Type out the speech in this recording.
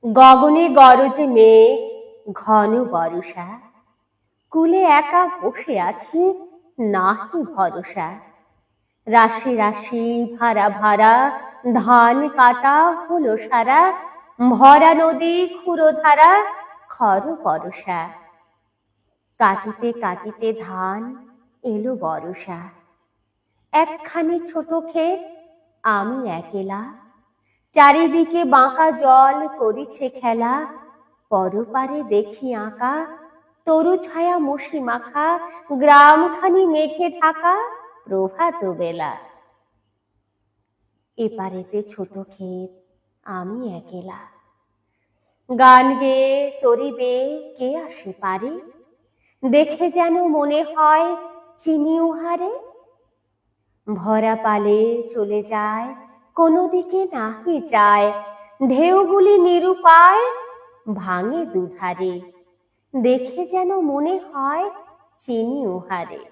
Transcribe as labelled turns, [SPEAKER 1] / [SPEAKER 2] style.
[SPEAKER 1] গগনে গরজে মেঘ, ঘন বরষা, কুলে একা বসে আছি, নাহি ভরসা। রাশি রাশি ভাড়া ভাড়া ধান কাটা হলো সারা, ভরা নদী ক্ষুরধারা খর বরষা। কাটিতে কাটিতে ধান এলো বরষা। একখানি ছোট ক্ষেত, আমি একেলা, চারিদিকে বাঁকা জল করিছে খেলা। পরপারে দেখি আঁকা তরু ছায়া মশি মাখা, গ্রামখানি মেঘে ঢাকা প্রভাত বেলা। এপারেতে ছোট ক্ষেত, আমি একেলা, গান গেয়ে তরি বেয়ে কে আসে পারে, দেখে যেন মনে হয় চিনি উহারে। ভরা পালে চলে যায়, কোনো দিকে নাহি যায়, ঢেউগুলি নিরুপায় ভাঙে দুধারে, দেখে যেন মনে হয় চিনি উহারে।